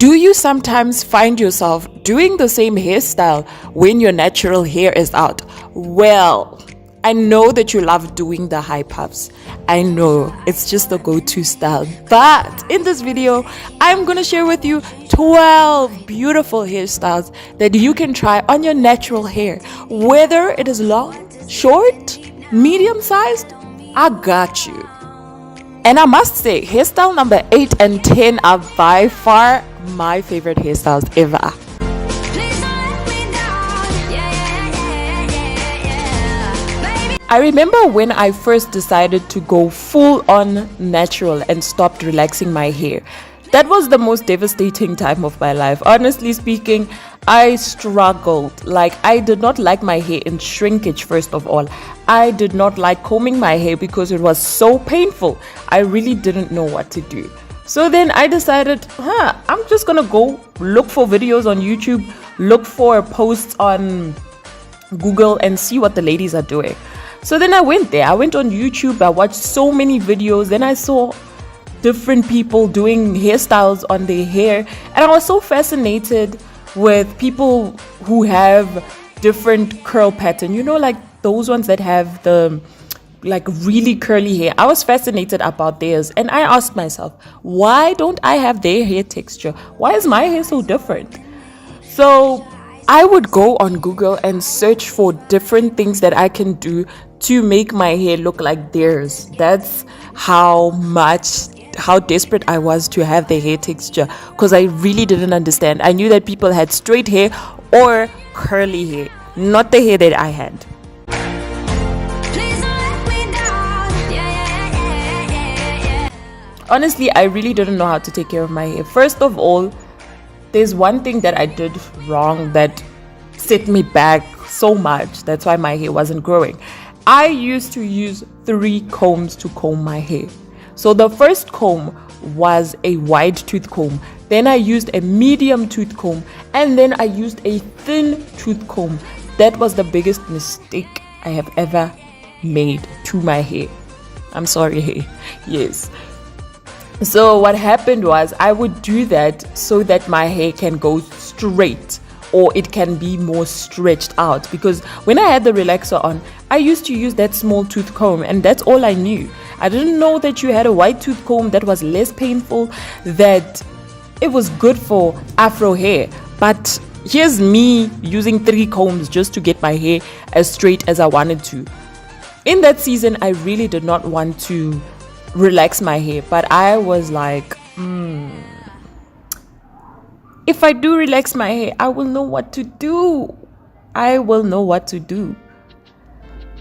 Do you sometimes find yourself doing the same hairstyle when your natural hair is out? Well, I know that you love doing the high puffs. I know it's just the go-to style. But in this video, I'm going to share with you 12 beautiful hairstyles that you can try on your natural hair. Whether it is long, short, medium-sized, I got you. And I must say, hairstyle number 8 and 10 are by far my favorite hairstyles ever. I remember when I first decided to go full on natural and stopped relaxing my hair. That was the most devastating time of my life. Honestly speaking, I struggled. Like, I did not like my hair in shrinkage, first of all. I did not like combing my hair because it was so painful. I really didn't know what to do. So then I decided, I'm just gonna go look for videos on YouTube, look for posts on Google and see what the ladies are doing. So then I went there. I went on YouTube. I watched so many videos. Then I saw different people doing hairstyles on their hair. And I was so fascinated with people who have different curl pattern. You know, like those ones that have the like really curly hair. I was fascinated about theirs. And I asked myself, why don't I have their hair texture? Why is my hair so different? So I would go on Google and search for different things that I can do to make my hair look like theirs. That's how desperate I was to have the hair texture, because I really didn't understand. I knew that people had straight hair or curly hair, not the hair that I had. Honestly, I really didn't know how to take care of my hair. First of all, there's one thing that I did wrong that set me back so much. That's why my hair wasn't growing. I used to use 3 combs to comb my hair. So the first comb was a wide tooth comb. Then I used a medium tooth comb. And then I used a thin tooth comb. That was the biggest mistake I have ever made to my hair. I'm sorry, hair. Yes. So what happened was I would do that so that my hair can go straight, or it can be more stretched out, because when I had the relaxer on, I used to use that small tooth comb, and that's all I knew. I didn't know that you had a wide tooth comb that was less painful, that it was good for afro hair. But here's me using 3 combs just to get my hair as straight as I wanted to. In that season, I really did not want to relax my hair, but I was like, if I do relax my hair, I will know what to do.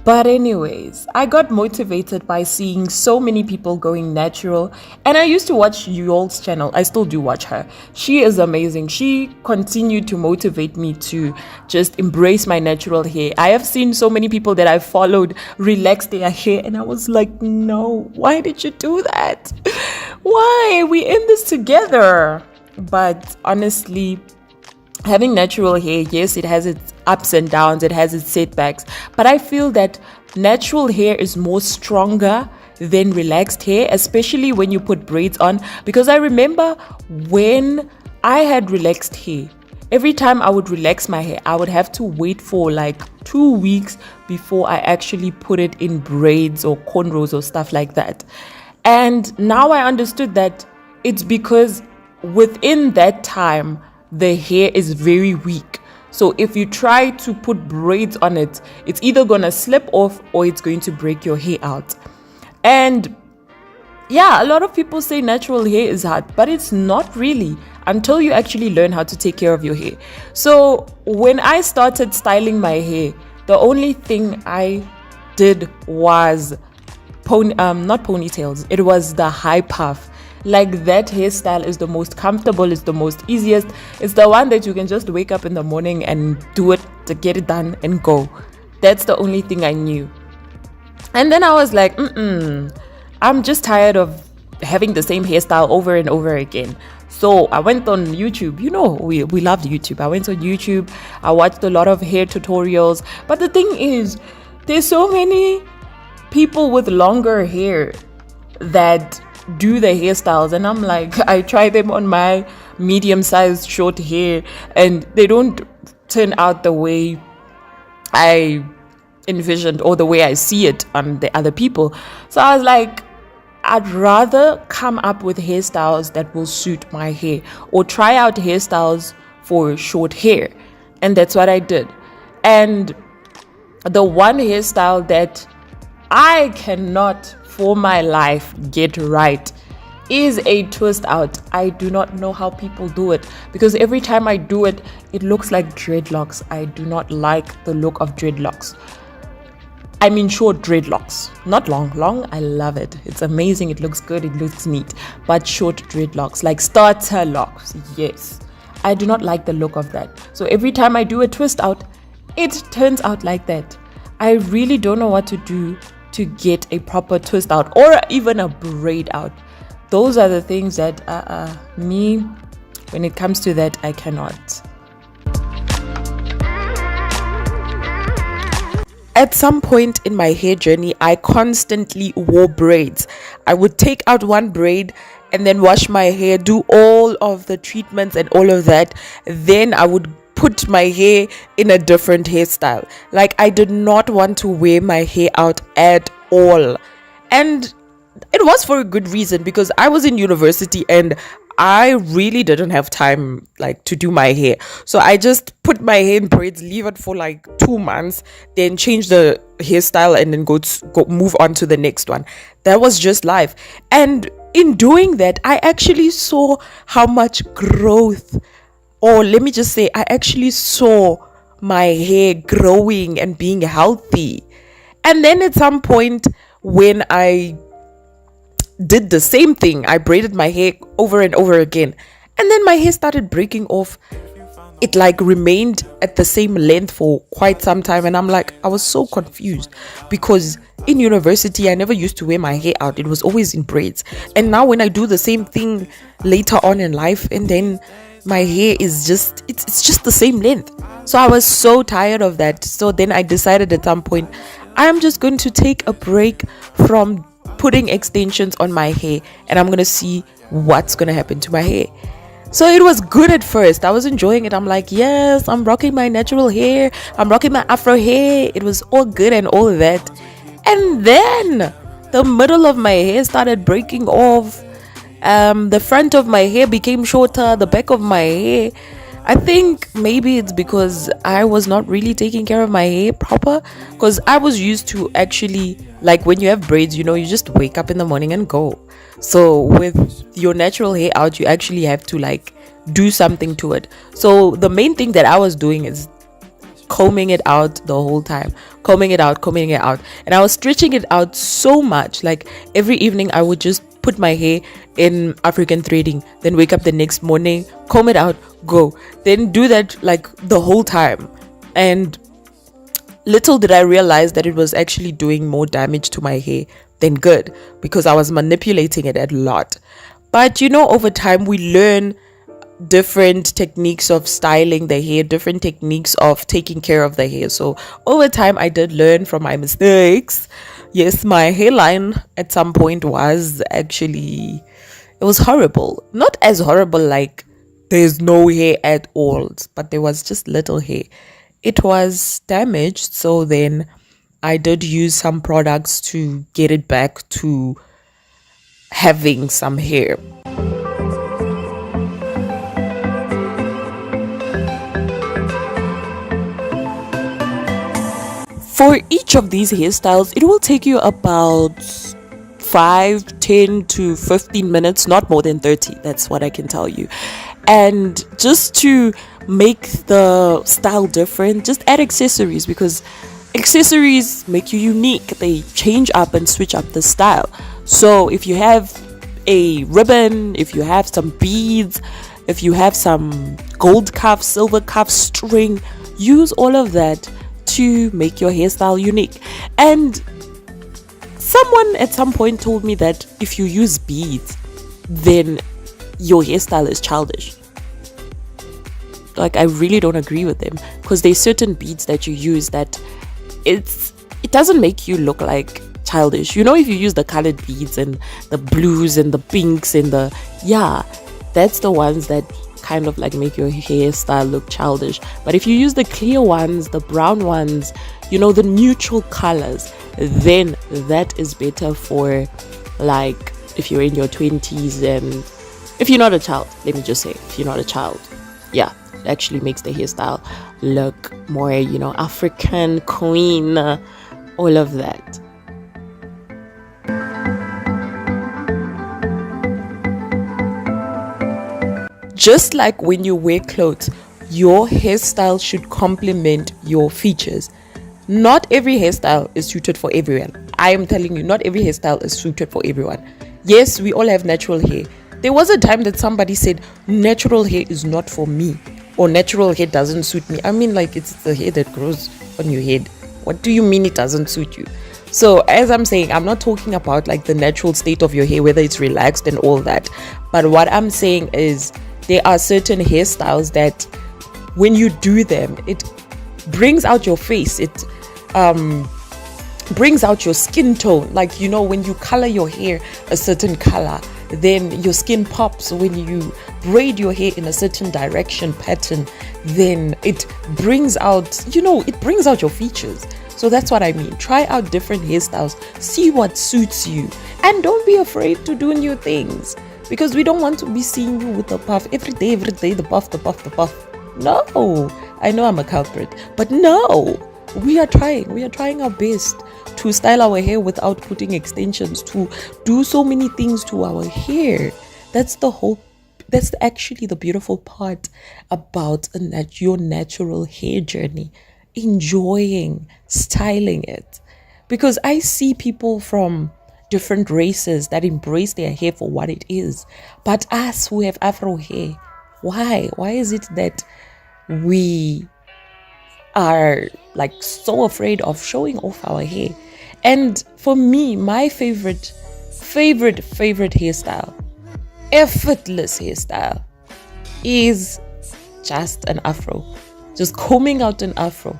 But anyways, I got motivated by seeing so many people going natural, and I used to watch Yol's channel. I still do watch her. She is amazing. She continued to motivate me to just embrace my natural hair. I have seen so many people that I followed relax their hair, and I was like, no, why did you do that? Why? We in this together. But honestly, having natural hair, yes, it has its ups and downs, it has its setbacks, but I feel that natural hair is more stronger than relaxed hair, especially when you put braids on. Because I remember when I had relaxed hair, every time I would relax my hair, I would have to wait for like 2 weeks before I actually put it in braids or cornrows or stuff like that. And now I understood that it's because within that time the hair is very weak. So if you try to put braids on it, it's either gonna slip off or it's going to break your hair out. And yeah, a lot of people say natural hair is hard, but it's not really, until you actually learn how to take care of your hair. So when I started styling my hair, the only thing I did was not ponytails, it was the high puff. Like, that hairstyle is the most comfortable, it's the most easiest, it's the one that you can just wake up in the morning and do it, to get it done and go. That's the only thing I knew. And then I was like, I'm just tired of having the same hairstyle over and over again. So I went on YouTube. You know, we loved YouTube. I went on YouTube, I watched a lot of hair tutorials. But the thing is, there's so many people with longer hair that do the hairstyles, and I'm like, I try them on my medium-sized short hair, and they don't turn out the way I envisioned or the way I see it on the other people. So I was like, I'd rather come up with hairstyles that will suit my hair, or try out hairstyles for short hair. And that's what I did. And the one hairstyle that I cannot for my life get right is a twist out. I do not know how people do it, because every time I do it, it looks like dreadlocks. I do not like the look of dreadlocks. I mean short dreadlocks, not long. Long, I love it. It's amazing. It looks good. It looks neat. But short dreadlocks, like starter locks, yes. I do not like the look of that. So every time I do a twist out, it turns out like that. I really don't know what to do to get a proper twist out, or even a braid out. Those are the things that me, when it comes to that, I cannot. At some point in my hair journey, I constantly wore braids. I would take out one braid and then wash my hair, do all of the treatments and all of that. Then I would put my hair in a different hairstyle. Like, I did not want to wear my hair out at all. And it was for a good reason, because I was in university and I really didn't have time like to do my hair. So I just put my hair in braids, leave it for like 2 months, then change the hairstyle and then go move on to the next one. That was just life. And in doing that, I actually saw how much growth, or let me just say, I actually saw my hair growing and being healthy. And then at some point when I did the same thing, I braided my hair over and over again, and then my hair started breaking off. It like remained at the same length for quite some time, and I'm like, I was so confused, because in university I never used to wear my hair out. It was always in braids. And now when I do the same thing later on in life, and then my hair is just it's just the same length. So I was so tired of that. So then I decided at some point, I'm just going to take a break from putting extensions on my hair, and I'm gonna see what's gonna happen to my hair. So it was good at first. I was enjoying it. I'm like, yes, I'm rocking my natural hair, I'm rocking my afro hair. It was all good and all that. And then the middle of my hair started breaking off. The front of my hair became shorter, the back of my hair. I think maybe it's because I was not really taking care of my hair proper, because I was used to actually, like, when you have braids, you just wake up in the morning and go. So with your natural hair out, you actually have to like do something to it. So the main thing that I was doing is combing it out the whole time, combing it out, and I was stretching it out so much. Like every evening I would just put my hair in African threading, then wake up the next morning, comb it out, go, then do that like the whole time. And little did I realize that it was actually doing more damage to my hair than good, because I was manipulating it a lot. But over time we learn different techniques of styling the hair, different techniques of taking care of the hair. So over time I did learn from my mistakes. Yes, my hairline at some point was actually, it was horrible. Not as horrible like there's no hair at all, but there was just little hair. It was damaged. So then I did use some products to get it back to having some hair. For each of these hairstyles, it will take you about 5, 10 to 15 minutes, not more than 30. That's what I can tell you. And just to make the style different, just add accessories, because accessories make you unique. They change up and switch up the style. So if you have a ribbon, if you have some beads, if you have some gold cuff, silver cuff, string, use all of that to make your hairstyle unique. And someone at some point told me that if you use beads, then your hairstyle is childish. Like, I really don't agree with them, because there's certain beads that you use that it doesn't make you look like childish. If you use the colored beads and the blues and the pinks and that's the ones that kind of like make your hairstyle look childish. But if you use the clear ones, the brown ones, the neutral colors, then that is better for like if you're in your 20s and if you're not a child. Let me just say, if you're not a child, yeah, it actually makes the hairstyle look more, African queen, all of that. Just like when you wear clothes, your hairstyle should complement your features. Not every hairstyle is suited for everyone. I am telling you, not every hairstyle is suited for everyone. Yes, we all have natural hair. There was a time that somebody said, natural hair is not for me, or natural hair doesn't suit me. I mean, like, it's the hair that grows on your head. What do you mean it doesn't suit you? So as I'm saying, I'm not talking about like the natural state of your hair, whether it's relaxed and all that. But what I'm saying is, there are certain hairstyles that when you do them, it brings out your face. It brings out your skin tone. Like, when you color your hair a certain color, then your skin pops. When you braid your hair in a certain direction pattern, then it brings out, it brings out your features. So that's what I mean. Try out different hairstyles. See what suits you. And don't be afraid to do new things. Because we don't want to be seeing you with the puff every day, the puff. No, I know I'm a culprit, but no, we are trying our best to style our hair without putting extensions, to do so many things to our hair. That's actually the beautiful part about your natural hair journey, enjoying styling it. Because I see people from different races that embrace their hair for what it is. But us who have Afro hair, why? Why is it that we are like so afraid of showing off our hair? And for me, my favorite hairstyle, effortless hairstyle, is just an afro. Just combing out an afro.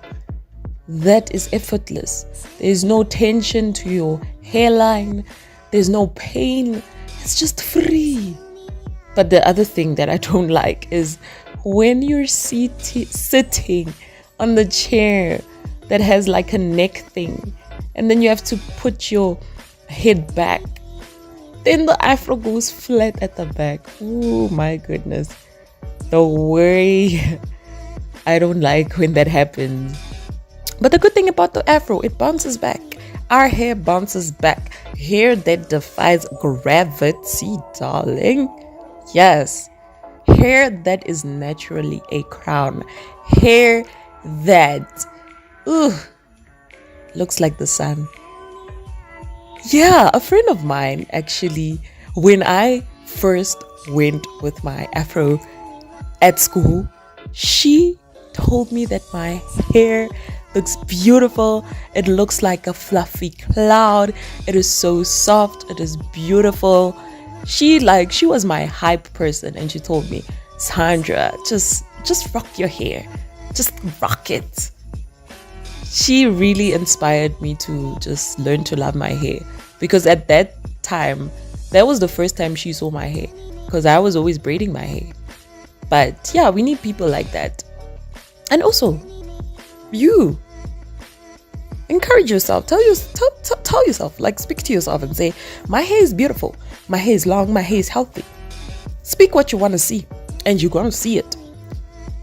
That is effortless. There's no tension to your hairline. There's no pain. It's just free. But the other thing that I don't like is when you're sitting on the chair that has like a neck thing, and then you have to put your head back. Then the afro goes flat at the back. Oh my goodness. The way I don't like when that happens. But the good thing about the afro, it bounces back. Our hair bounces back. Hair that defies gravity, darling. Yes. Hair that is naturally a crown. Hair that looks like the sun. Yeah, a friend of mine actually, when I first went with my afro at school, she told me that my hair looks beautiful. It looks like a fluffy cloud. It is so soft. It is beautiful. She was my hype person, and she told me, Sandra, just rock your hair. Just rock it. She really inspired me to just learn to love my hair, because at that time, that was the first time she saw my hair, because I was always braiding my hair. But yeah, we need people like that. And also, you encourage yourself. Tell yourself, like, speak to yourself and say, my hair is beautiful, my hair is long, my hair is healthy. Speak what you want to see, and you're going to see it.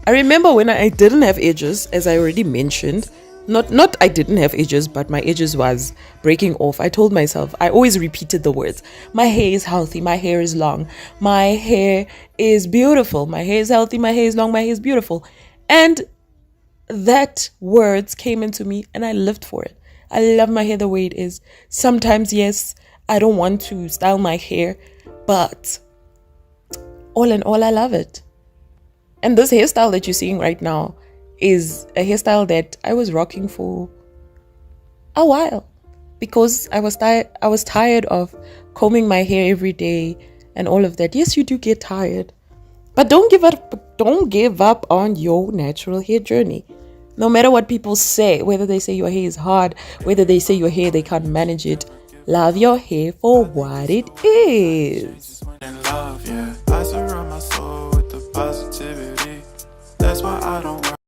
I remember when I didn't have edges, as I already mentioned. Not I didn't have edges, but my edges was breaking off. I told myself, I always repeated the words, my hair is healthy, my hair is long, my hair is beautiful, my hair is healthy, my hair is long, my hair is beautiful. And that words came into me, and I lived for it. I love my hair the way it is. Sometimes, yes, I don't want to style my hair, but all in all, I love it. And this hairstyle that you're seeing right now is a hairstyle that I was rocking for a while, because I was tired of combing my hair every day and all of that. Yes, you do get tired, but don't give up on your natural hair journey. No matter what people say, whether they say your hair is hard, whether they say your hair they can't manage it, love your hair for what it is. beauty. That's why I don't